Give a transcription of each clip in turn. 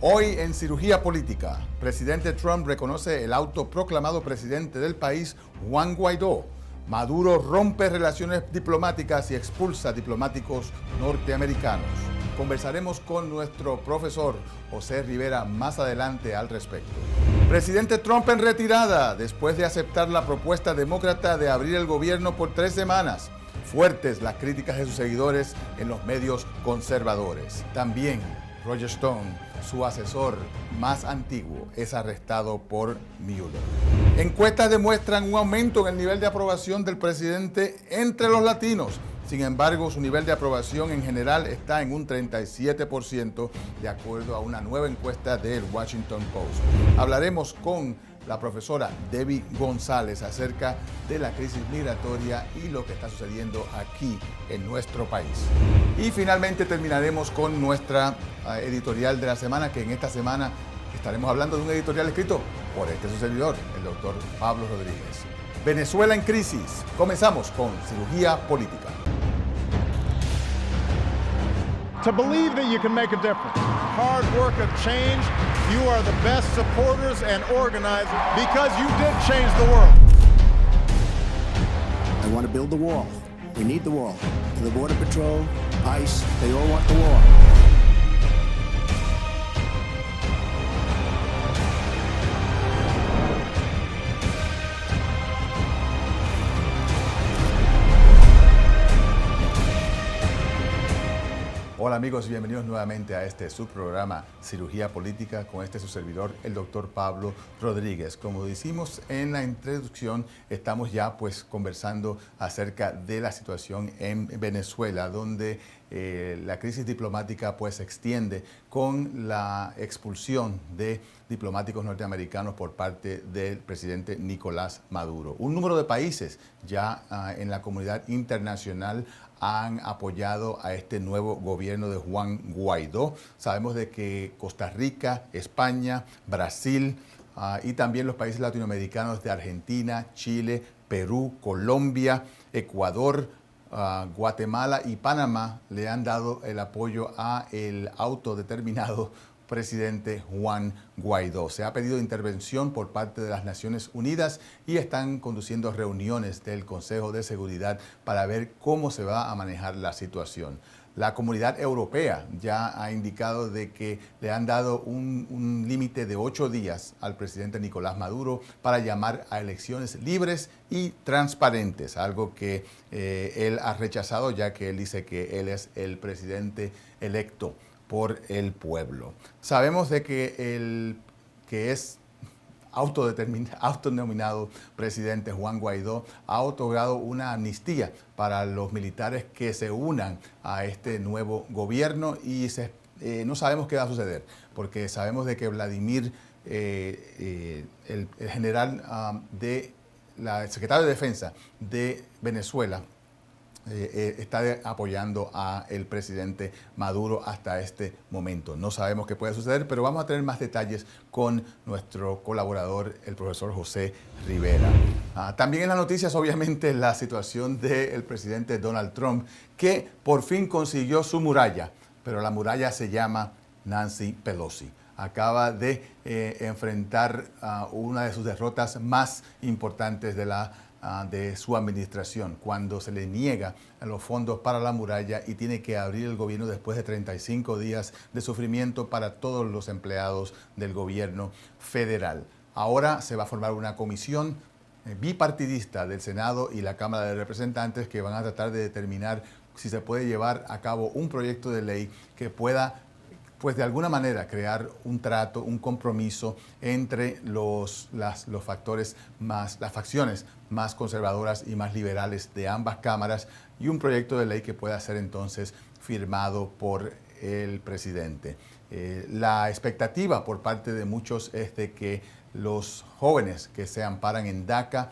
Hoy en Cirugía Política, presidente Trump reconoce el autoproclamado presidente del país, Juan Guaidó. Maduro rompe relaciones diplomáticas y expulsa diplomáticos norteamericanos. Conversaremos con nuestro profesor José Rivera más adelante al respecto. Presidente Trump en retirada después de aceptar la propuesta demócrata de abrir el gobierno por 3 semanas. Fuertes las críticas de sus seguidores en los medios conservadores. También Roger Stone, su asesor más antiguo, es arrestado por Mueller. Encuestas demuestran un aumento en el nivel de aprobación del presidente entre los latinos. Sin embargo, su nivel de aprobación en general está en un 37%, de acuerdo a una nueva encuesta del Washington Post. Hablaremos con la profesora Debbie González acerca de la crisis migratoria y lo que está sucediendo aquí en nuestro país. Y finalmente terminaremos con nuestra editorial de la semana, que en esta semana estaremos hablando de un editorial escrito por su servidor, el doctor Pablo Rodríguez. Venezuela en crisis. Comenzamos con Cirugía Política. To believe that you can make a difference, hard work of change, you are the best supporters and organizers because you did change the world. I want to build the wall. We need the wall. The Border Patrol, ICE, they all want the wall. Hola amigos, bienvenidos nuevamente a este subprograma Cirugía Política con su servidor, el doctor Pablo Rodríguez. Como decimos en la introducción, estamos ya conversando acerca de la situación en Venezuela, donde la crisis diplomática se extiende con la expulsión de diplomáticos norteamericanos por parte del presidente Nicolás Maduro. Un número de países ya en la comunidad internacional han apoyado a este nuevo gobierno de Juan Guaidó. Sabemos de que Costa Rica, España, Brasil y también los países latinoamericanos de Argentina, Chile, Perú, Colombia, Ecuador, Guatemala y Panamá le han dado el apoyo a el autodeterminado presidente Juan Guaidó. Se ha pedido intervención por parte de las Naciones Unidas y están conduciendo reuniones del Consejo de Seguridad para ver cómo se va a manejar la situación. La Comunidad Europea ya ha indicado de que le han dado un límite de 8 días al presidente Nicolás Maduro para llamar a elecciones libres y transparentes, algo que él ha rechazado, ya que él dice que él es el presidente electo por el pueblo. Sabemos de que el que es autodenominado presidente Juan Guaidó ha otorgado una amnistía para los militares que se unan a este nuevo gobierno y no sabemos qué va a suceder, porque sabemos de que Vladimir, el general el secretario de Defensa de Venezuela, está apoyando al presidente Maduro hasta este momento. No sabemos qué puede suceder, pero vamos a tener más detalles con nuestro colaborador, el profesor José Rivera. También en las noticias, obviamente, la situación del presidente Donald Trump, que por fin consiguió su muralla, pero la muralla se llama Nancy Pelosi. Acaba de enfrentar una de sus derrotas más importantes de su administración, cuando se le niega los fondos para la muralla y tiene que abrir el gobierno después de 35 días de sufrimiento para todos los empleados del gobierno federal. Ahora se va a formar una comisión bipartidista del Senado y la Cámara de Representantes que van a tratar de determinar si se puede llevar a cabo un proyecto de ley que pueda de alguna manera crear un trato, un compromiso entre las facciones más conservadoras y más liberales de ambas cámaras y un proyecto de ley que pueda ser entonces firmado por el presidente. La expectativa por parte de muchos es de que los jóvenes que se amparan en DACA,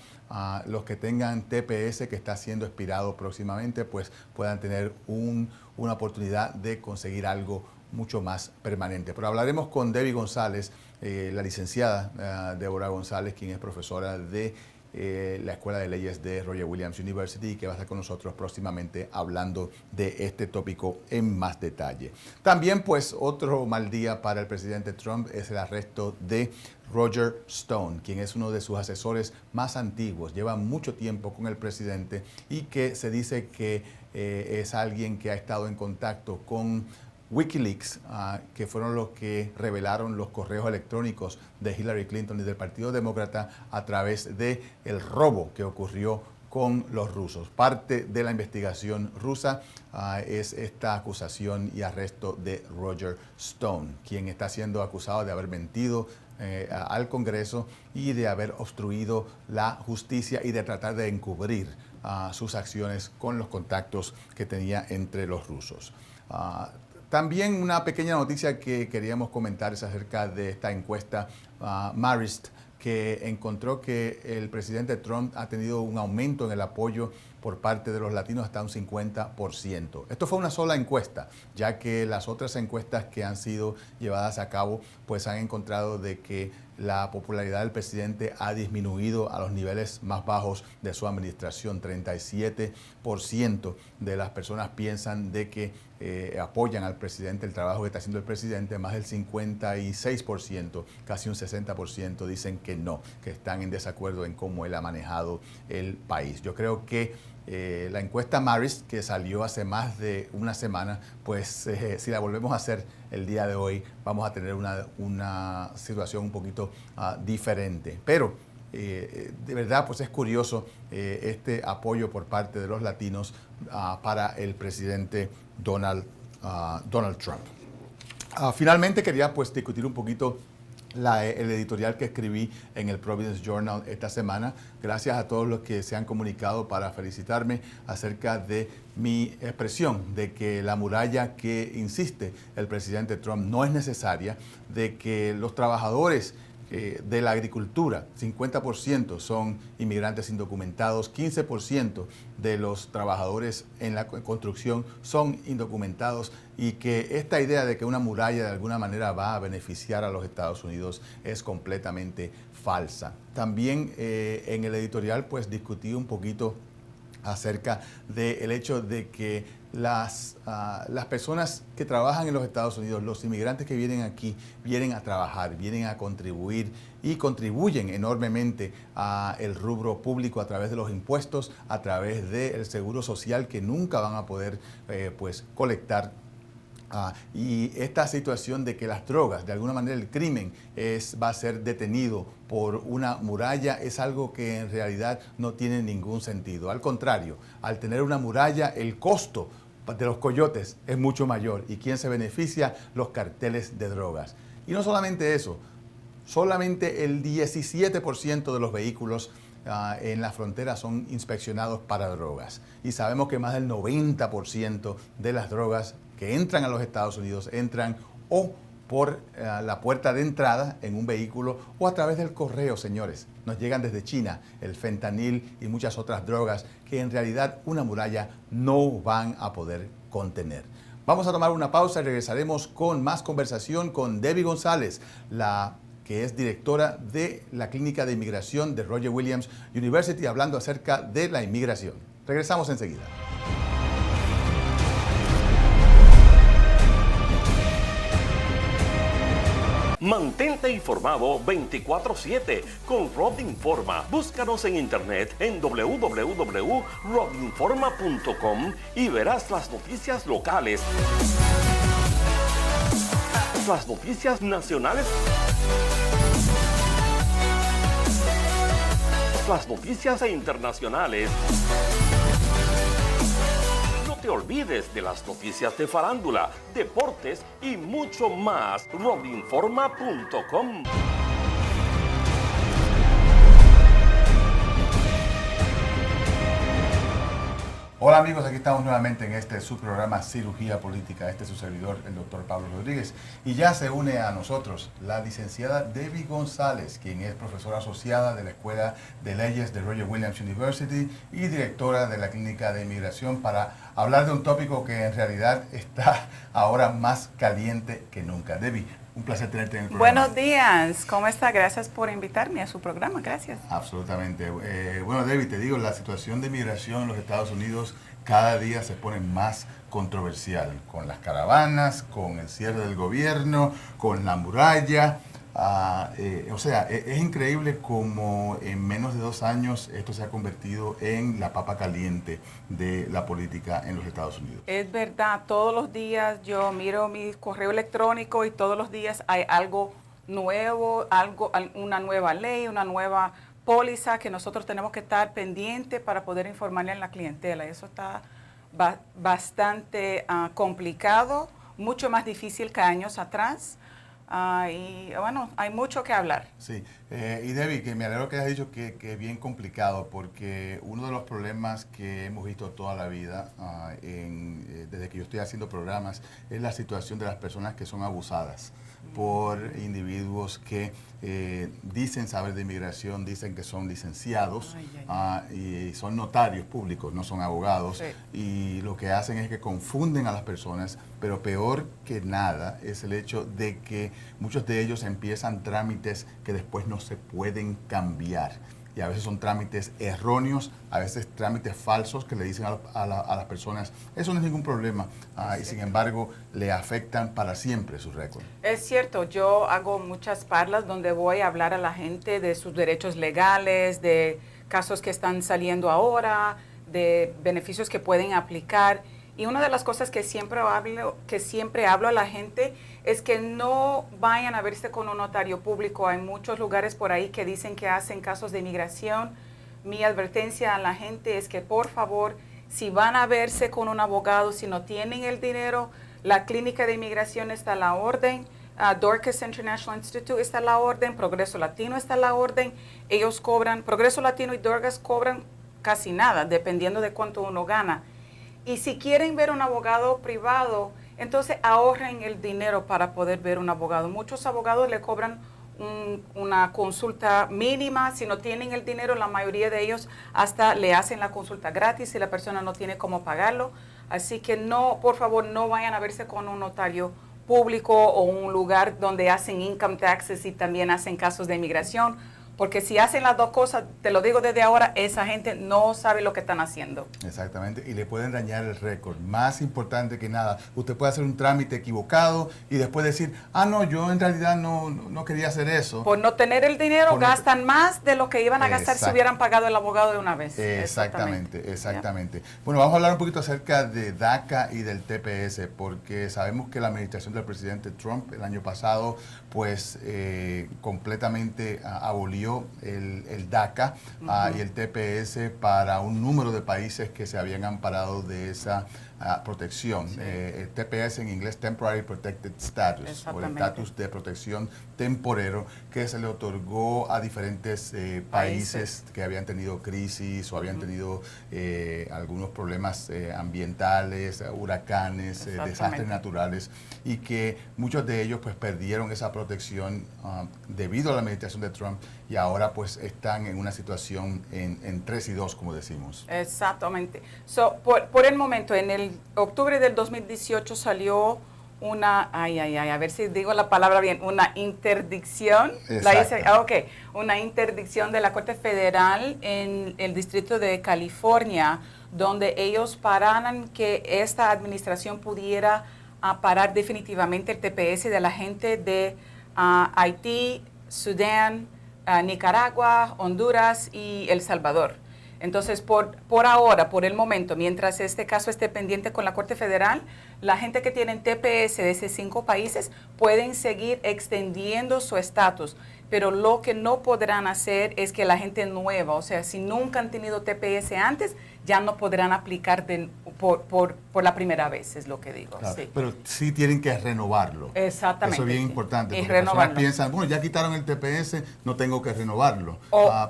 los que tengan TPS que está siendo expirado próximamente, puedan tener una oportunidad de conseguir algo mucho más permanente. Pero hablaremos con Debbie González, la licenciada Débora González, quien es profesora de la Escuela de Leyes de Roger Williams University, y que va a estar con nosotros próximamente hablando de este tópico en más detalle. También, pues, otro mal día para el presidente Trump es el arresto de Roger Stone, quien es uno de sus asesores más antiguos, lleva mucho tiempo con el presidente y que se dice que es alguien que ha estado en contacto con Wikileaks, que fueron los que revelaron los correos electrónicos de Hillary Clinton y del Partido Demócrata a través del robo que ocurrió con los rusos. Parte de la investigación rusa es esta acusación y arresto de Roger Stone, quien está siendo acusado de haber mentido al Congreso y de haber obstruido la justicia y de tratar de encubrir sus acciones con los contactos que tenía entre los rusos. También una pequeña noticia que queríamos comentar es acerca de esta encuesta Marist, que encontró que el presidente Trump ha tenido un aumento en el apoyo por parte de los latinos hasta un 50%. Esto fue una sola encuesta, ya que las otras encuestas que han sido llevadas a cabo pues han encontrado de que la popularidad del presidente ha disminuido a los niveles más bajos de su administración. 37% de las personas piensan de que apoyan al presidente, el trabajo que está haciendo el presidente, más del 56%, casi un 60% dicen que no, que están en desacuerdo en cómo él ha manejado el país. Yo creo que la encuesta Marist, que salió hace más de una semana, pues si la volvemos a hacer el día de hoy, vamos a tener una situación un poquito diferente. Pero de verdad, pues es curioso este apoyo por parte de los latinos para el presidente Donald Trump. Finalmente quería pues discutir un poquito el editorial que escribí en el Providence Journal esta semana. Gracias a todos los que se han comunicado para felicitarme acerca de mi expresión de que la muralla que insiste el presidente Trump no es necesaria, de que los trabajadores de la agricultura, 50% son inmigrantes indocumentados, 15% de los trabajadores en la construcción son indocumentados, y que esta idea de que una muralla de alguna manera va a beneficiar a los Estados Unidos es completamente falsa. También en el editorial pues discutí un poquito acerca del hecho de que las personas que trabajan en los Estados Unidos, los inmigrantes que vienen aquí, vienen a trabajar, vienen a contribuir y contribuyen enormemente al rubro público a través de los impuestos, a través del seguro social que nunca van a poder pues colectar. Y esta situación de que las drogas, de alguna manera el crimen va a ser detenido por una muralla, es algo que en realidad no tiene ningún sentido. Al contrario, al tener una muralla, el costo de los coyotes es mucho mayor. ¿Y quién se beneficia? Los carteles de drogas. Y no solamente eso, solamente el 17% de los vehículos en la frontera son inspeccionados para drogas. Y sabemos que más del 90% de las drogas que entran a los Estados Unidos entran o por la puerta de entrada en un vehículo o a través del correo, señores. Nos llegan desde China el fentanil y muchas otras drogas que en realidad una muralla no van a poder contener. Vamos a tomar una pausa y regresaremos con más conversación con Debbie González, que es directora de la Clínica de Inmigración de Roger Williams University, hablando acerca de la inmigración. Regresamos enseguida. Mantente informado 24/7 con Rob Informa. Búscanos en internet en www.robinforma.com y verás las noticias locales, las noticias nacionales, las noticias internacionales. No te olvides de las noticias de farándula, deportes y mucho más. robinforma.com. Hola amigos, aquí estamos nuevamente en este su programa Cirugía Política. Este es su servidor, el doctor Pablo Rodríguez. Y ya se une a nosotros la licenciada Debbie González, quien es profesora asociada de la Escuela de Leyes de Roger Williams University y directora de la Clínica de Inmigración, para hablar de un tópico que en realidad está ahora más caliente que nunca. Debbie, Un placer tenerte en el programa. Buenos días, ¿cómo está? Gracias por invitarme a su programa, gracias. Absolutamente. Bueno, Debbie, te digo, la situación de migración en los Estados Unidos cada día se pone más controversial, con las caravanas, con el cierre del gobierno, con la muralla. Es increíble cómo en menos de 2 años esto se ha convertido en la papa caliente de la política en los Estados Unidos. Es verdad, todos los días yo miro mi correo electrónico y todos los días hay algo nuevo, una nueva ley, una nueva póliza que nosotros tenemos que estar pendientes para poder informarle a la clientela. Eso está bastante complicado, mucho más difícil que años atrás. Y bueno, hay mucho que hablar. Sí, y Debbie, que me alegro que hayas dicho que es bien complicado, porque uno de los problemas que hemos visto toda la vida, desde que yo estoy haciendo programas, es la situación de las personas que son abusadas por individuos que dicen saber de inmigración, dicen que son licenciados y son notarios públicos, no son abogados, sí. Y lo que hacen es que confunden a las personas, pero peor que nada es el hecho de que muchos de ellos empiezan trámites que después no se pueden cambiar. Y a veces son trámites erróneos, a veces trámites falsos que le dicen a las personas, eso no es ningún problema, y sin embargo le afectan para siempre su récord. Es cierto, yo hago muchas parlas donde voy a hablar a la gente de sus derechos legales, de casos que están saliendo ahora, de beneficios que pueden aplicar. Y una de las cosas que siempre hablo a la gente es que no vayan a verse con un notario público. Hay muchos lugares por ahí que dicen que hacen casos de inmigración. Mi advertencia a la gente es que, por favor, si van a verse con un abogado, si no tienen el dinero, la clínica de inmigración está a la orden, Dorcas International Institute está a la orden, Progreso Latino está a la orden. Ellos cobran, Progreso Latino y Dorcas cobran casi nada, dependiendo de cuánto uno gana. Y si quieren ver un abogado privado, entonces ahorren el dinero para poder ver un abogado. Muchos abogados le cobran una consulta mínima. Si no tienen el dinero, la mayoría de ellos hasta le hacen la consulta gratis si la persona no tiene cómo pagarlo. Así que no, por favor, no vayan a verse con un notario público o un lugar donde hacen income taxes y también hacen casos de inmigración. Porque si hacen las dos cosas, te lo digo desde ahora, esa gente no sabe lo que están haciendo. Exactamente, y le pueden dañar el récord. Más importante que nada, usted puede hacer un trámite equivocado y después decir, no, yo en realidad no quería hacer eso. Por no tener el dinero, gastan más de lo que iban a gastar si hubieran pagado el abogado de una vez. Exactamente. Bueno, vamos a hablar un poquito acerca de DACA y del TPS, porque sabemos que la administración del presidente Trump el año pasado, pues, completamente abolió el DACA y el TPS para un número de países que se habían amparado de esa protección. Sí. El TPS en inglés, Temporary Protected Status, o el estatus de protección temporero, que se le otorgó a diferentes países que habían tenido crisis o habían tenido algunos problemas ambientales, huracanes, desastres naturales, y que muchos de ellos pues perdieron esa protección debido a la administración de Trump, y ahora pues están en una situación en 3 y 2, como decimos. Exactamente. Por el momento, en el octubre del 2018 salió una, a ver si digo la palabra bien, una interdicción. Una interdicción de la Corte Federal en el Distrito de California, donde ellos pararan que esta administración pudiera parar definitivamente el TPS de la gente de Haití, Sudán, Nicaragua, Honduras y El Salvador. Entonces, por ahora, por el momento, mientras este caso esté pendiente con la Corte Federal, la gente que tiene TPS de esos 5 países pueden seguir extendiendo su estatus. Pero lo que no podrán hacer es que la gente nueva, o sea, si nunca han tenido TPS antes, ya no podrán aplicar por la primera vez, es lo que digo. Claro, sí. Pero sí tienen que renovarlo. Exactamente. Eso es bien importante, porque las personas piensan, bueno, ya quitaron el TPS, no tengo que renovarlo.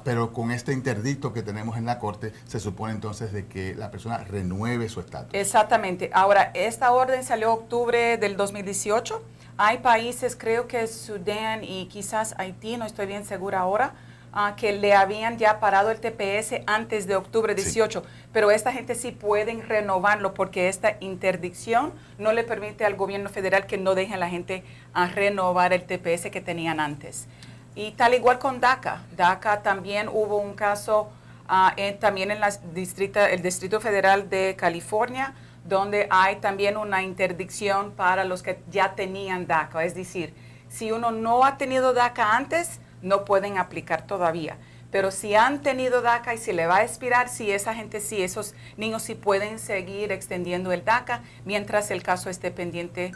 Pero con este interdicto que tenemos en la Corte, se supone entonces de que la persona renueve su estatus. Exactamente. Ahora, esta orden salió en octubre del 2018. Hay países, creo que Sudán y quizás Haití, no estoy bien segura ahora, que le habían ya parado el TPS antes de octubre 18, sí. Pero esta gente sí pueden renovarlo porque esta interdicción no le permite al gobierno federal que no deje a la gente a renovar el TPS que tenían antes. Y tal igual con DACA. DACA también hubo un caso también en el Distrito Federal de California, donde hay también una interdicción para los que ya tenían DACA. Es decir, si uno no ha tenido DACA antes, no pueden aplicar todavía. Pero si han tenido DACA y se le va a expirar, sí, esa gente sí, esos niños sí pueden seguir extendiendo el DACA mientras el caso esté pendiente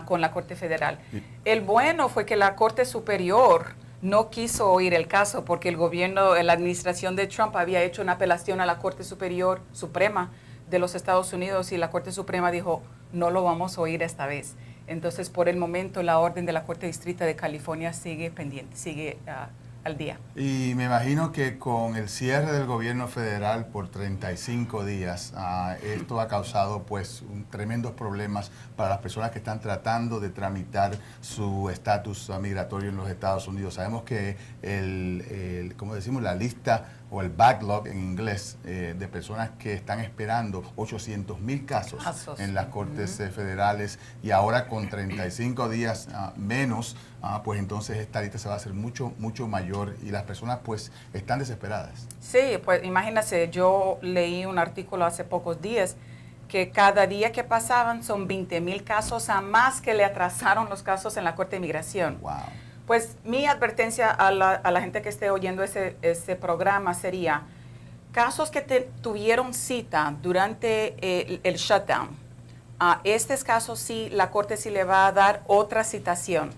con la Corte Federal. El bueno fue que la Corte Superior no quiso oír el caso porque el gobierno, la administración de Trump había hecho una apelación a la Corte Superior Suprema de los Estados Unidos y la Corte Suprema dijo, no lo vamos a oír esta vez. Entonces, por el momento, la orden de la Corte Distrito de California sigue pendiente, sigue al día. Y me imagino que con el cierre del gobierno federal por 35 días, esto ha causado pues tremendos problemas para las personas que están tratando de tramitar su estatus migratorio en los Estados Unidos. Sabemos que como decimos, la lista o el backlog en inglés de personas que están esperando 800,000 casos en las cortes federales, y ahora con 35 días menos, pues entonces esta lista se va a hacer mucho mayor y las personas pues están desesperadas. Sí, pues imagínese, yo leí un artículo hace pocos días que cada día que pasaban son 20,000 casos a más que le atrasaron los casos en la Corte de Inmigración. Wow. Pues mi advertencia a la gente que esté oyendo ese programa sería, casos que tuvieron cita durante el shutdown, a estos casos sí, la Corte sí le va a dar otra citación.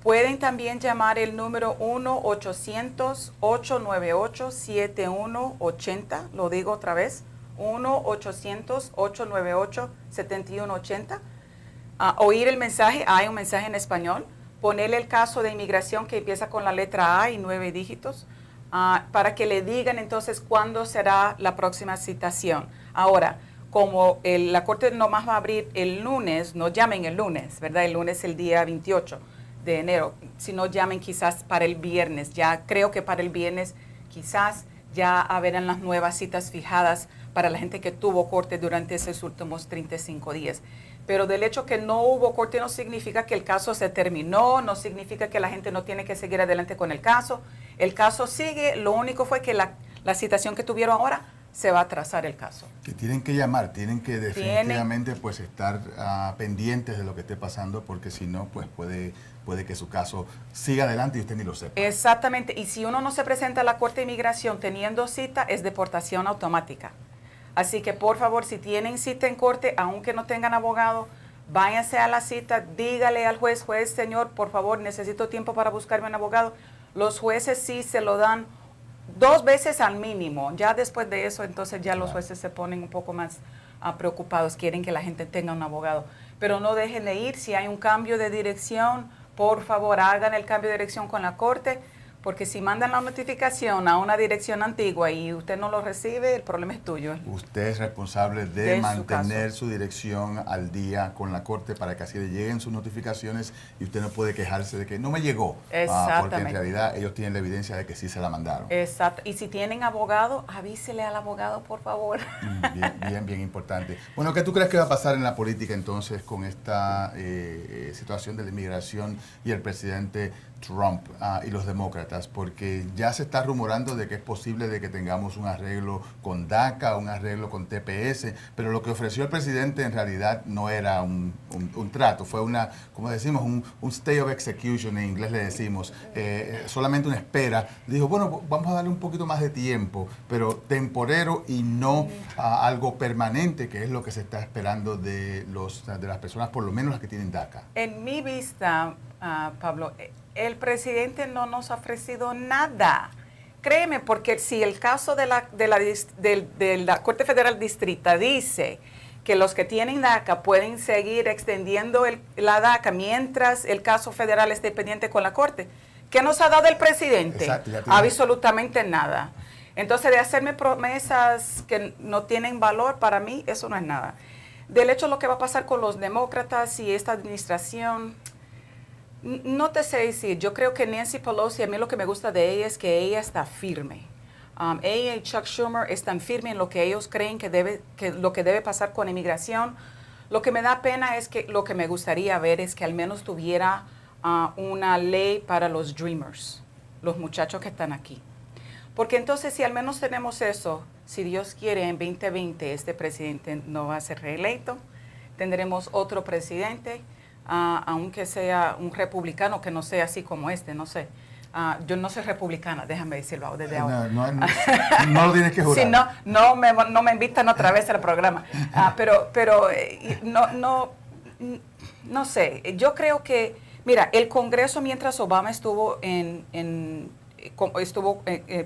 Pueden también llamar el número 1-800-898-7180, lo digo otra vez, 1-800-898-7180. Oír el mensaje, hay un mensaje en español. Ponerle el caso de inmigración que empieza con la letra A y 9 dígitos, para que le digan entonces cuándo será la próxima citación. Ahora, como la Corte nomás va a abrir el lunes, no llamen el lunes, ¿verdad? El lunes es el día 28 de enero, si no llamen quizás para el viernes. Ya creo que para el viernes quizás ya habrán las nuevas citas fijadas para la gente que tuvo corte durante esos últimos 35 días. Pero del hecho que no hubo corte no significa que el caso se terminó, no significa que la gente no tiene que seguir adelante con el caso. El caso sigue, lo único fue que la citación que tuvieron ahora se va a atrasar el caso. Que tienen que llamar, tienen que definitivamente pues estar pendientes de lo que esté pasando, porque si no pues puede que su caso siga adelante y usted ni lo sepa. Exactamente, y si uno no se presenta a la Corte de Inmigración teniendo cita, es deportación automática. Así que, por favor, si tienen cita en corte, aunque no tengan abogado, váyanse a la cita, dígale al juez, señor, por favor, necesito tiempo para buscarme un abogado. Los jueces sí se lo dan 2 veces al mínimo. Ya después de eso, entonces ya los jueces se ponen un poco más preocupados, quieren que la gente tenga un abogado. Pero no dejen de ir, si hay un cambio de dirección, por favor, hagan el cambio de dirección con la corte. Porque si mandan la notificación a una dirección antigua y usted no lo recibe, el problema es tuyo. Usted es responsable de mantener su dirección al día con la Corte para que así le lleguen sus notificaciones y usted no puede quejarse de que no me llegó. Exactamente. Porque en realidad ellos tienen la evidencia de que sí se la mandaron. Exacto. Y si tienen abogado, avísele al abogado, por favor. Bien importante. Bueno, ¿qué tú crees que va a pasar en la política entonces con esta situación de la inmigración y el presidente Trump y los demócratas? Porque ya se está rumorando de que es posible de que tengamos un arreglo con DACA, un arreglo con TPS, pero lo que ofreció el presidente en realidad no era un trato, fue una, como decimos, un stay of execution, en inglés le decimos, solamente una espera. Dijo, bueno, vamos a darle un poquito más de tiempo, pero temporero y no algo permanente, que es lo que se está esperando de las personas, por lo menos las que tienen DACA. En mi vista, Pablo, el presidente no nos ha ofrecido nada. Créeme, porque si el caso de la Corte Federal Distrita dice que los que tienen DACA pueden seguir extendiendo la DACA mientras el caso federal esté pendiente con la Corte, ¿qué nos ha dado el presidente? Exacto, absolutamente nada. Entonces, de hacerme promesas que no tienen valor, para mí eso no es nada. Del hecho, lo que va a pasar con los demócratas y esta administración, No te sé decir, yo creo que Nancy Pelosi, a mí lo que me gusta de ella es que ella está firme. Ella y Chuck Schumer están firmes en lo que ellos creen que lo que debe pasar con inmigración. Lo que me da pena es que lo que me gustaría ver es que al menos tuviera una ley para los dreamers, los muchachos que están aquí. Porque entonces si al menos tenemos eso, si Dios quiere en 2020 este presidente no va a ser reelecto, tendremos otro presidente, aunque sea un republicano que no sea así como este, no sé. Yo no soy republicana, déjame decirlo desde ahora. No lo tienes que jurar. Si no me invitan otra vez al programa. Pero no sé, yo creo que, mira, el Congreso mientras Obama estuvo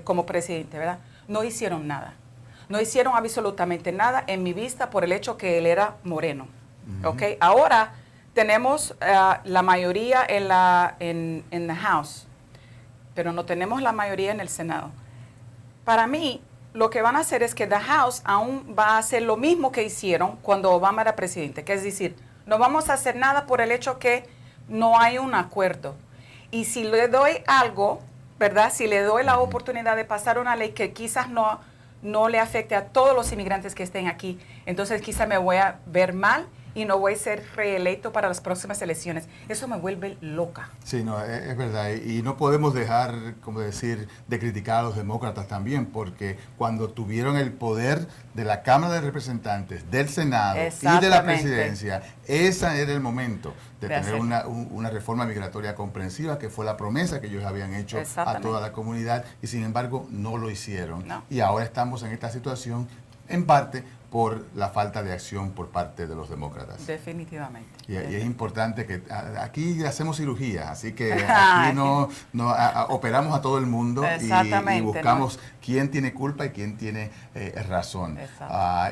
como presidente, ¿verdad? No hicieron nada. No hicieron absolutamente nada en mi vista por el hecho que él era moreno. ¿Ok? Ahora tenemos la mayoría en la House, pero no tenemos la mayoría en el Senado. Para mí, lo que van a hacer es que the House aún va a hacer lo mismo que hicieron cuando Obama era presidente, que es decir, no vamos a hacer nada por el hecho que no hay un acuerdo. Y si le doy algo, ¿verdad? Si le doy la oportunidad de pasar una ley que quizás no le afecte a todos los inmigrantes que estén aquí, entonces quizás me voy a ver mal y no voy a ser reelecto para las próximas elecciones. Eso me vuelve loca. Sí, no, es verdad. Y no podemos dejar, como decir, de criticar a los demócratas también, porque cuando tuvieron el poder de la Cámara de Representantes, del Senado y de la presidencia, ese era el momento de tener una reforma migratoria comprensiva, que fue la promesa que ellos habían hecho a toda la comunidad, y sin embargo no lo hicieron. No. Y ahora estamos en esta situación, en parte, por la falta de acción por parte de los demócratas. Definitivamente. Y es importante que aquí hacemos cirugía, así que aquí operamos a todo el mundo y buscamos quién tiene culpa y quién tiene razón.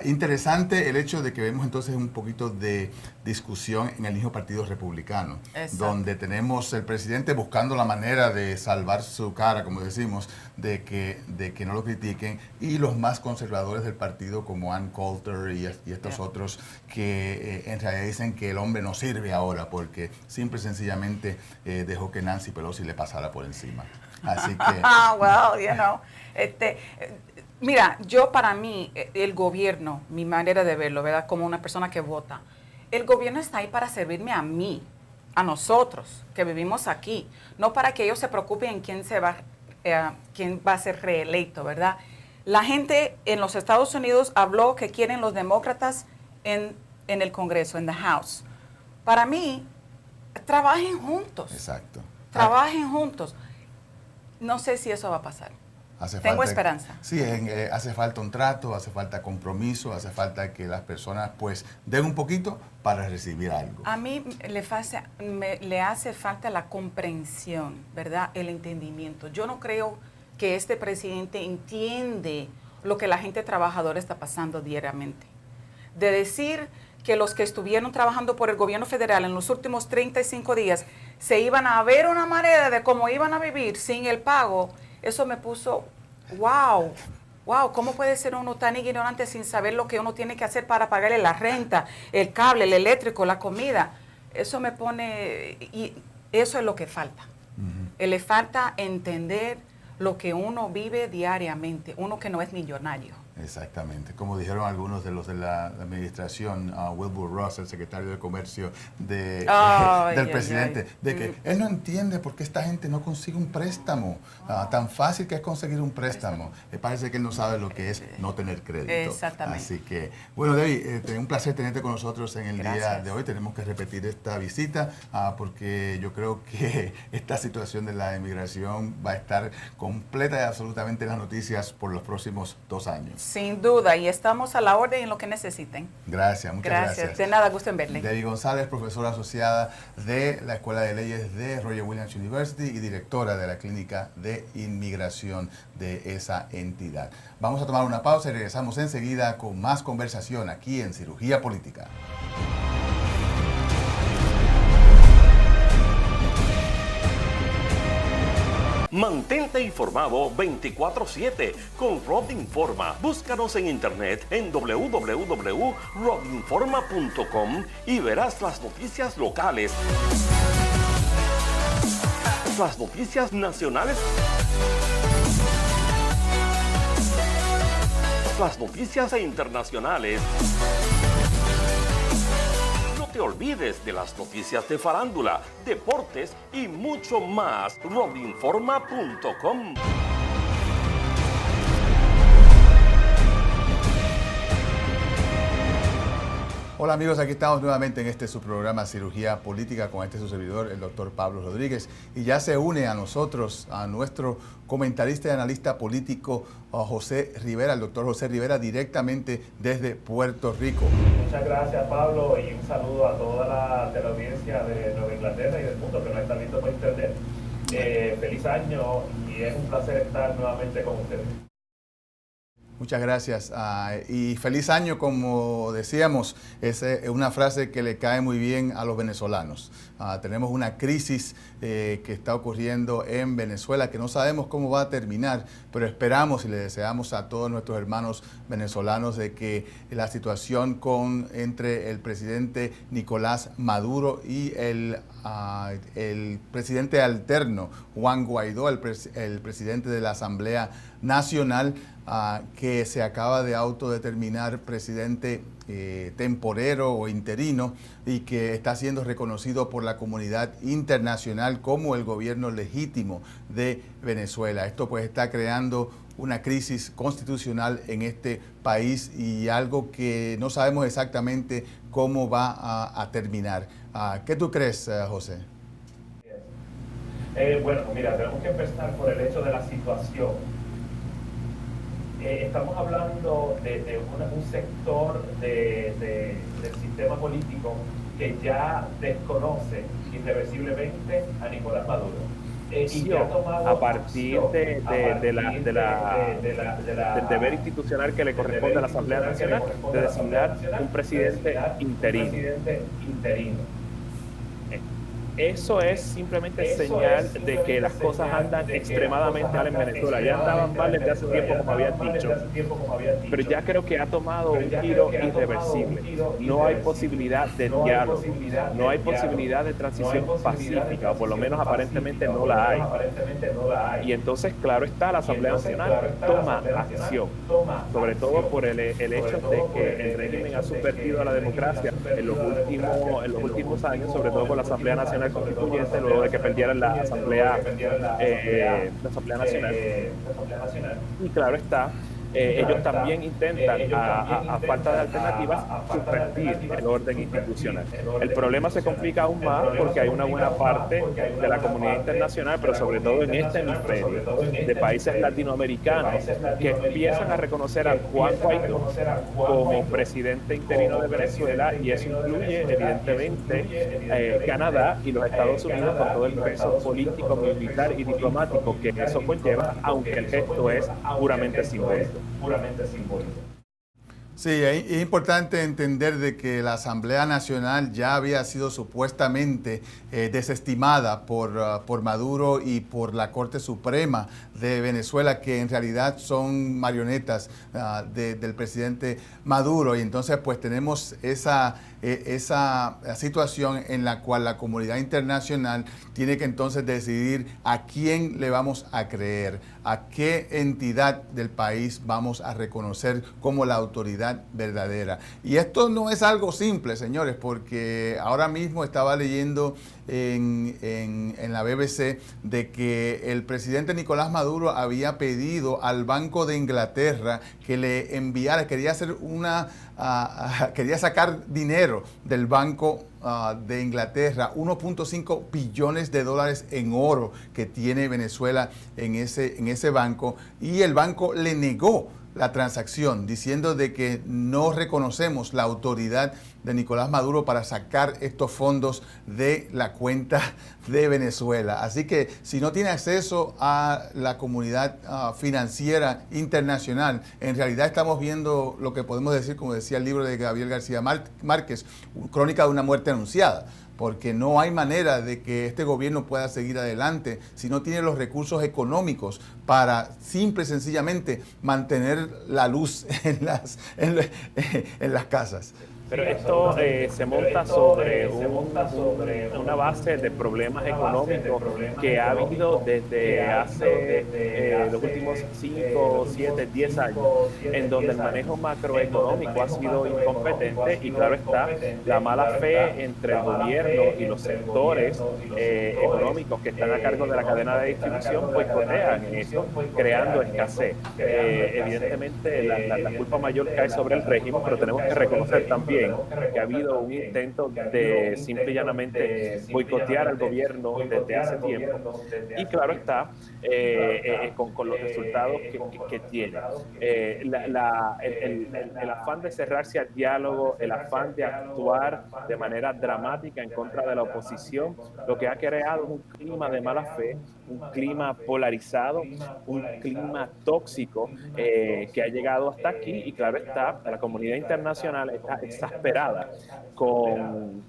Interesante el hecho de que vemos entonces un poquito de discusión en el mismo partido republicano, donde tenemos el presidente buscando la manera de salvar su cara, como decimos, de que no lo critiquen, y los más conservadores del partido como Ann Coulter y estos otros que en realidad dicen que el hombre no sirve ahora porque simple y sencillamente dejó que Nancy Pelosi le pasara por encima. Así que... mira, yo para mí, el gobierno, mi manera de verlo, ¿verdad? Como una persona que vota, el gobierno está ahí para servirme a mí, a nosotros, que vivimos aquí, no para que ellos se preocupen en quién va a ser reelecto, ¿verdad? La gente en los Estados Unidos habló que quieren los demócratas en el Congreso, en the House. Para mí, trabajen juntos. Exacto. Trabajen juntos. No sé si eso va a pasar. Tengo esperanza. Sí, hace falta un trato, hace falta compromiso, hace falta que las personas pues den un poquito para recibir algo. A mí le hace falta la comprensión, ¿verdad? El entendimiento. Yo no creo que este presidente entiende lo que la gente trabajadora está pasando diariamente. De decir que los que estuvieron trabajando por el gobierno federal en los últimos 35 días se iban a ver una manera de cómo iban a vivir sin el pago, eso me puso, wow, ¿cómo puede ser uno tan ignorante sin saber lo que uno tiene que hacer para pagarle la renta, el cable, el eléctrico, la comida? Eso me pone, y eso es lo que falta. Le falta entender lo que uno vive diariamente, uno que no es millonario. Exactamente, como dijeron algunos de los de la administración, Wilbur Ross, el secretario de Comercio del presidente, de que él no entiende por qué esta gente no consigue un préstamo, tan fácil que es conseguir un préstamo. Parece que él no sabe lo que es no tener crédito. Exactamente. Así que, bueno, Debbie, un placer tenerte con nosotros en el día de hoy. Tenemos que repetir esta visita porque yo creo que esta situación de la inmigración va a estar completa y absolutamente en las noticias por los próximos 2 años. Sin duda, y estamos a la orden en lo que necesiten. Gracias, muchas gracias. De nada, gusto en verle. Debbie González, profesora asociada de la Escuela de Leyes de Roger Williams University y directora de la Clínica de Inmigración de esa entidad. Vamos a tomar una pausa y regresamos enseguida con más conversación aquí en Cirugía Política. Mantente informado 24/7 con Rob Informa. Búscanos en internet en www.robinforma.com y verás las noticias locales. Las noticias nacionales. Las noticias internacionales. No te olvides de las noticias de farándula, deportes y mucho más. RodInforma.com. Hola amigos, aquí estamos nuevamente en este su programa Cirugía Política con su servidor, el doctor Pablo Rodríguez, y ya se une a nosotros, a nuestro comentarista y analista político José Rivera, el doctor José Rivera, directamente desde Puerto Rico. Muchas gracias, Pablo, y un saludo a toda la audiencia de Nueva Inglaterra y del mundo que nos está viendo por internet. Feliz año y es un placer estar nuevamente con ustedes. Muchas gracias y feliz año, como decíamos, es una frase que le cae muy bien a los venezolanos. Tenemos una crisis que está ocurriendo en Venezuela que no sabemos cómo va a terminar, pero esperamos y le deseamos a todos nuestros hermanos venezolanos de que la situación entre el presidente Nicolás Maduro y el presidente alterno Juan Guaidó, el presidente de la Asamblea Nacional, que se acaba de autodeterminar presidente temporero o interino y que está siendo reconocido por la comunidad internacional como el gobierno legítimo de Venezuela. Esto pues está creando una crisis constitucional en este país y algo que no sabemos exactamente cómo va a terminar. ¿Qué tú crees, José? Bueno, mira, tenemos que empezar por el hecho de la situación. Estamos hablando de un sector del sistema político que ya desconoce irreversiblemente a Nicolás Maduro. Y que ha tomado a partir del deber institucional que le corresponde a la Asamblea Nacional de designar un presidente interino. Eso es simplemente señal de que las cosas andan extremadamente mal en Venezuela. Ya andaban mal desde hace tiempo, como habías dicho, pero ya creo que ha tomado un giro irreversible. No hay posibilidad de diálogo, no hay posibilidad de transición pacífica, o por lo menos aparentemente no la hay. Y entonces, claro está, la Asamblea Nacional toma acción, sobre todo por el hecho de que el régimen ha subvertido a la democracia en los últimos años, sobre todo con la Asamblea Nacional Constituyente, luego de que perdieran la Asamblea Nacional. Y claro está, ellos también intentan, a falta de alternativas, subvertir el orden institucional. El problema se complica aún más porque hay una buena parte de la comunidad internacional, pero sobre todo en este hemisferio, de países latinoamericanos, que empiezan a reconocer a Juan Guaidó como presidente interino de Venezuela, y eso incluye, evidentemente, Canadá y los Estados Unidos, con todo el peso político, militar y diplomático que eso conlleva, aunque el gesto es puramente simbólico. Sí, es importante entender de que la Asamblea Nacional ya había sido supuestamente desestimada por Maduro y por la Corte Suprema de Venezuela, que en realidad son marionetas del presidente Maduro. Y entonces pues tenemos esa situación en la cual la comunidad internacional tiene que entonces decidir a quién le vamos a creer, a qué entidad del país vamos a reconocer como la autoridad verdadera. Y esto no es algo simple, señores, porque ahora mismo estaba leyendo en la BBC de que el presidente Nicolás Maduro había pedido al Banco de Inglaterra que le enviara, quería sacar dinero del Banco de Inglaterra, 1.5 billones de dólares en oro que tiene Venezuela en ese banco, y el banco le negó la transacción, diciendo de que no reconocemos la autoridad de Nicolás Maduro para sacar estos fondos de la cuenta de Venezuela. Así que si no tiene acceso a la comunidad financiera internacional, en realidad estamos viendo lo que podemos decir, como decía el libro de Gabriel García Márquez, Crónica de una muerte anunciada, porque no hay manera de que este gobierno pueda seguir adelante si no tiene los recursos económicos para simple y sencillamente mantener la luz en las casas. Pero esto se monta sobre una base de problemas económicos que ha habido desde hace los últimos 5, 7, 10 años, en donde el manejo macroeconómico ha sido incompetente y claro está, la mala fe entre el gobierno y los sectores económicos que están a cargo de la cadena de distribución boicotean esto, creando escasez. Evidentemente la culpa mayor cae sobre el régimen, pero tenemos que reconocer también que ha habido un intento de simple y llanamente boicotear al gobierno desde hace tiempo y claro está, con los resultados que tiene. El afán de cerrarse al diálogo, el afán de actuar de manera dramática en contra de la oposición, lo que ha creado es un clima de mala fe, un clima polarizado, un clima tóxico que ha llegado hasta aquí y claro está, la comunidad internacional está exasperada con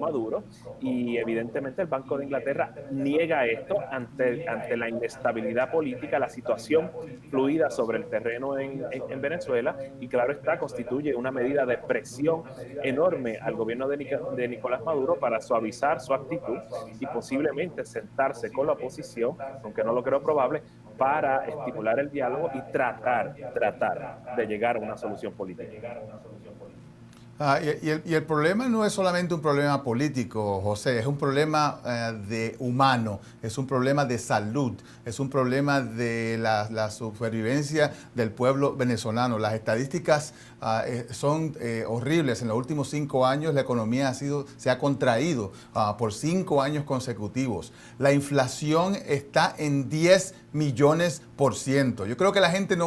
Maduro y evidentemente el Banco de Inglaterra niega esto ante la inestabilidad política, la situación fluida sobre el terreno en Venezuela y claro está, constituye una medida de presión enorme al gobierno de Nicolás Maduro para suavizar su actitud y posiblemente sentarse con la oposición, aunque no lo creo probable, para estimular el diálogo y tratar de llegar a una solución política. Y el problema no es solamente un problema político, José, es un problema humano, es un problema de salud, es un problema de la supervivencia del pueblo venezolano. Las estadísticas son horribles. En los últimos 5 años la economía se ha contraído por 5 años consecutivos. La inflación está en 10 millones%. Yo creo que la gente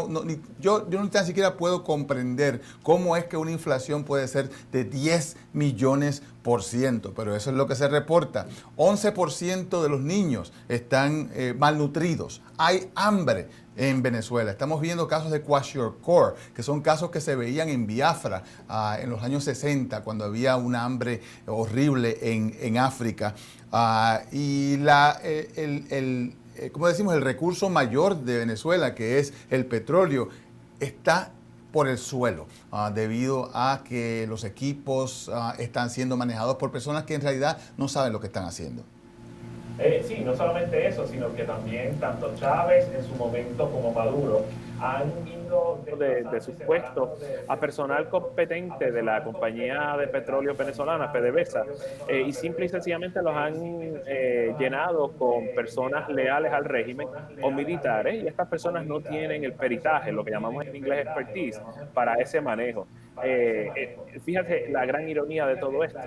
yo no tan siquiera puedo comprender cómo es que una inflación puede ser de 10 millones%, pero eso es lo que se reporta. 11% de los niños están malnutridos. Hay hambre en Venezuela. Estamos viendo casos de kwashiorkor, que son casos que se veían en Biafra en los años 60, cuando había una hambre horrible en África. Como decimos, el recurso mayor de Venezuela, que es el petróleo, está por el suelo, debido a que los equipos están siendo manejados por personas que en realidad no saben lo que están haciendo. Sí, no solamente eso, sino que también tanto Chávez en su momento como Maduro han ido de sus puestos a personal competente de la compañía de petróleo venezolana, PDVSA, y simple y sencillamente los han llenado con personas leales al régimen o militares, y estas personas no tienen el peritaje, lo que llamamos en inglés expertise, para ese manejo. Fíjate la gran ironía de todo esto.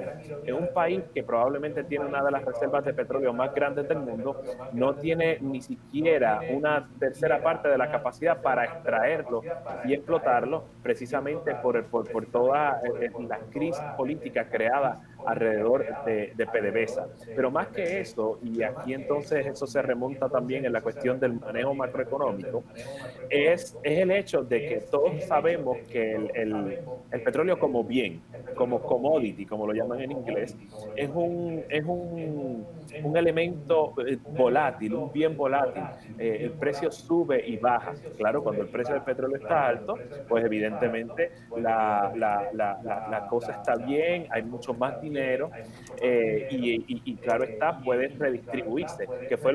En un país que probablemente tiene una de las reservas de petróleo más grandes del mundo, no tiene ni siquiera una tercera parte de la capacidad para extraerlo y explotarlo, precisamente por toda la crisis política creada alrededor de PDVSA. Pero más que eso, y aquí entonces eso se remonta también en la cuestión del manejo macroeconómico, es el hecho de que todos sabemos que el petróleo como bien, como commodity, como lo llaman en inglés, es un elemento volátil, un bien volátil. El precio sube y baja. Claro, cuando el precio del petróleo está alto, pues evidentemente la cosa está bien, hay mucho más dinero y claro está, puede redistribuirse, que fue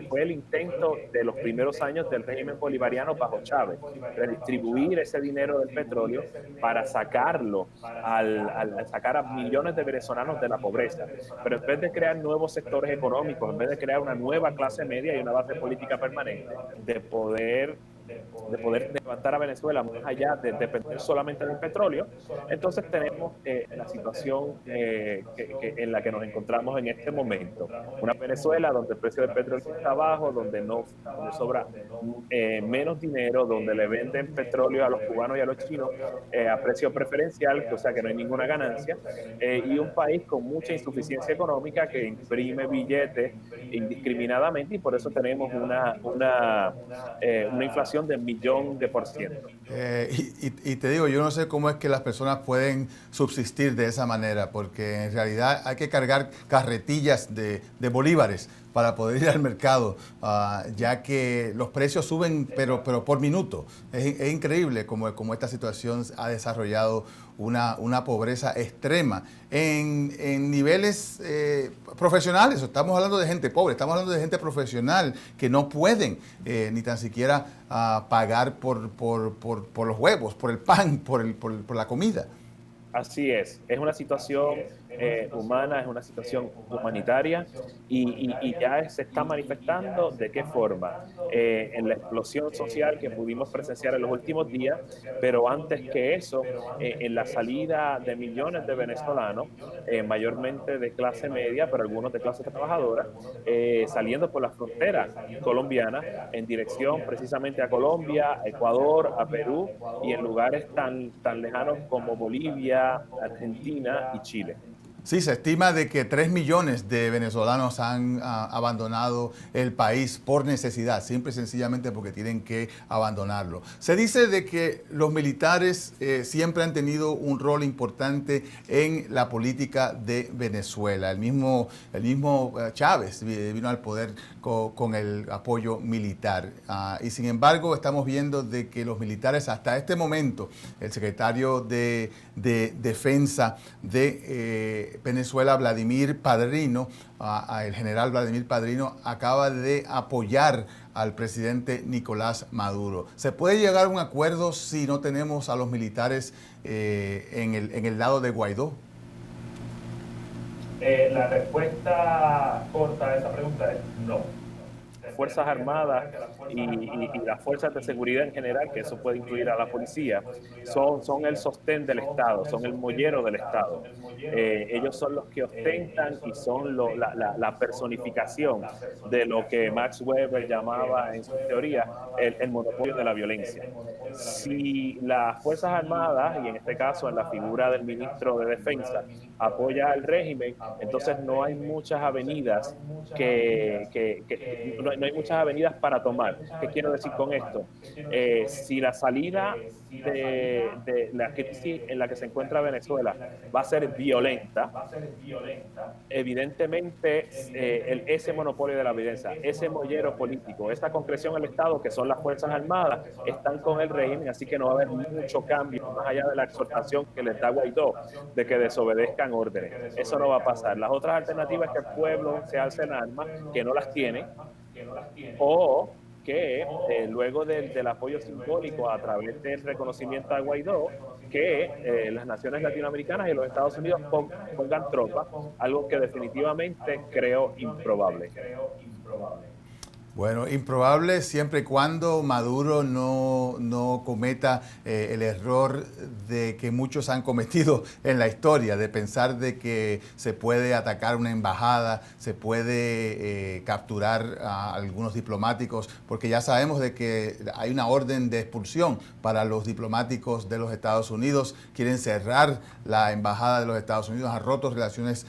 fue el intento de los primeros años del régimen bolivariano bajo Chávez, redistribuir ese dinero del petróleo para sacarlo sacar a millones de venezolanos de la pobreza. Pero en vez de crear nuevos sectores económicos, en vez de crear una nueva clase media y una base política permanente, de poder levantar a Venezuela más allá de depender solamente del petróleo, entonces tenemos la situación en la que nos encontramos en este momento. Una Venezuela donde el precio del petróleo está bajo, donde sobra menos dinero, donde le venden petróleo a los cubanos y a los chinos a precio preferencial, o sea que no hay ninguna ganancia, y un país con mucha insuficiencia económica que imprime billetes indiscriminadamente y por eso tenemos una inflación de 1.000.000%. Y te digo, yo no sé cómo es que las personas pueden subsistir de esa manera, porque en realidad hay que cargar carretillas de bolívares para poder ir al mercado, ya que los precios suben pero por minuto. Es increíble cómo esta situación ha desarrollado una pobreza extrema en niveles profesionales. Estamos hablando de gente pobre, estamos hablando de gente profesional que no pueden ni tan siquiera pagar por los huevos, por el pan, por la comida. Así es una situación humana, es una situación humanitaria y ya se está manifestando de qué forma en la explosión social que pudimos presenciar en los últimos días, pero antes que eso, en la salida de millones de venezolanos, mayormente de clase media, pero algunos de clase trabajadora, saliendo por la frontera colombiana en dirección precisamente a Colombia, a Ecuador, a Perú y en lugares tan lejanos como Bolivia, Argentina y Chile. Sí, se estima de que 3 millones de venezolanos han abandonado el país por necesidad, simple y sencillamente porque tienen que abandonarlo. Se dice de que los militares siempre han tenido un rol importante en la política de Venezuela. El mismo Chávez vino al poder con el apoyo militar. Y sin embargo, estamos viendo de que los militares hasta este momento, el secretario de Defensa de Venezuela, Vladimir Padrino, el general Vladimir Padrino, acaba de apoyar al presidente Nicolás Maduro. ¿Se puede llegar a un acuerdo si no tenemos a los militares en el lado de Guaidó? La respuesta corta a esa pregunta es no. Fuerzas Armadas y las fuerzas de seguridad en general, que eso puede incluir a la policía, son el sostén del Estado, son el mollero del Estado. Ellos son los que ostentan y son la personificación de lo que Max Weber llamaba en su teoría el monopolio de la violencia. Si las Fuerzas Armadas, y en este caso en la figura del ministro de Defensa, apoya al régimen, entonces no hay muchas avenidas no hay muchas avenidas para tomar. ¿Qué quiero decir con esto? Si la salida de la crisis en la que se encuentra Venezuela va a ser violenta, evidentemente ese monopolio de la violencia, ese mollero político, esa concreción del Estado, que son las Fuerzas Armadas, están con el régimen, así que no va a haber mucho cambio, más allá de la exhortación que les da Guaidó de que desobedezcan órdenes. Eso no va a pasar. Las otras alternativas es que el pueblo se alce en armas, que no las tiene, o que luego del apoyo simbólico a través del reconocimiento a Guaidó, que las naciones latinoamericanas y los Estados Unidos pongan tropas, algo que definitivamente creo improbable. Bueno, improbable siempre y cuando Maduro no cometa el error de que muchos han cometido en la historia, de pensar de que se puede atacar una embajada, se puede capturar a algunos diplomáticos, porque ya sabemos de que hay una orden de expulsión para los diplomáticos de los Estados Unidos. Quieren cerrar la embajada de los Estados Unidos, han roto relaciones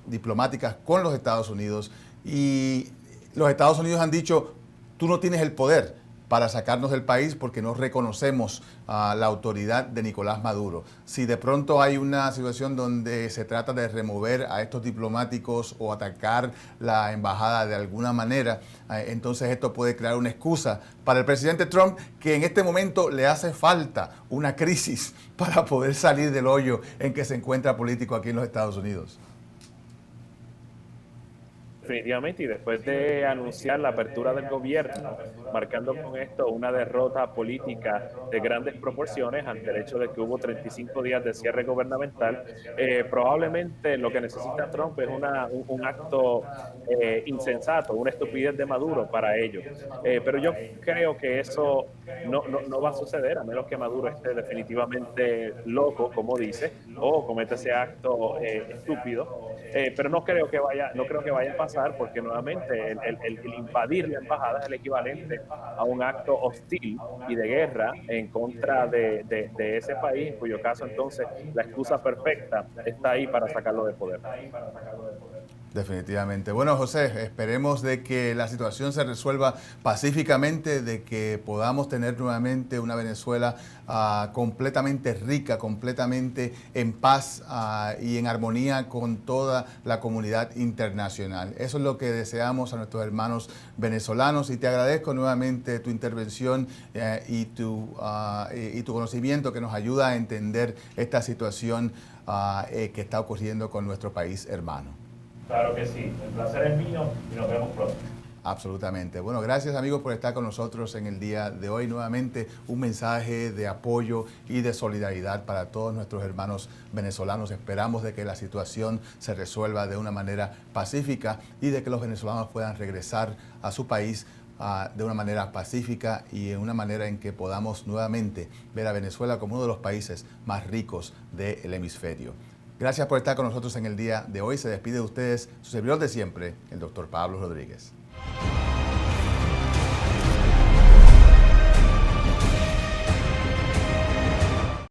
diplomáticas con los Estados Unidos y los Estados Unidos han dicho, tú no tienes el poder para sacarnos del país porque no reconocemos la autoridad de Nicolás Maduro. Si de pronto hay una situación donde se trata de remover a estos diplomáticos o atacar la embajada de alguna manera, entonces esto puede crear una excusa para el presidente Trump, que en este momento le hace falta una crisis para poder salir del hoyo en que se encuentra político aquí en los Estados Unidos. Definitivamente, y después de anunciar la apertura del gobierno, marcando con esto una derrota política de grandes proporciones ante el hecho de que hubo 35 días de cierre gubernamental, probablemente lo que necesita Trump es un acto insensato, una estupidez de Maduro para ellos. Pero yo creo que eso no va a suceder, a menos que Maduro esté definitivamente loco, como dice, o cometa ese acto estúpido. Pero no creo que vaya a pasar, porque nuevamente el invadir la embajada es el equivalente a un acto hostil y de guerra en contra de ese país, en cuyo caso entonces la excusa perfecta está ahí para sacarlo de poder. Definitivamente. Bueno, José, esperemos de que la situación se resuelva pacíficamente, de que podamos tener nuevamente una Venezuela completamente rica, completamente en paz y en armonía con toda la comunidad internacional. Eso es lo que deseamos a nuestros hermanos venezolanos y te agradezco nuevamente tu intervención y tu conocimiento que nos ayuda a entender esta situación que está ocurriendo con nuestro país hermano. Claro que sí, el placer es mío y nos vemos pronto. Absolutamente. Bueno, gracias amigos por estar con nosotros en el día de hoy. Nuevamente un mensaje de apoyo y de solidaridad para todos nuestros hermanos venezolanos. Esperamos de que la situación se resuelva de una manera pacífica y de que los venezolanos puedan regresar a su país de una manera pacífica y en una manera en que podamos nuevamente ver a Venezuela como uno de los países más ricos del hemisferio. Gracias por estar con nosotros en el día de hoy. Se despide de ustedes su servidor de siempre, el doctor Pablo Rodríguez.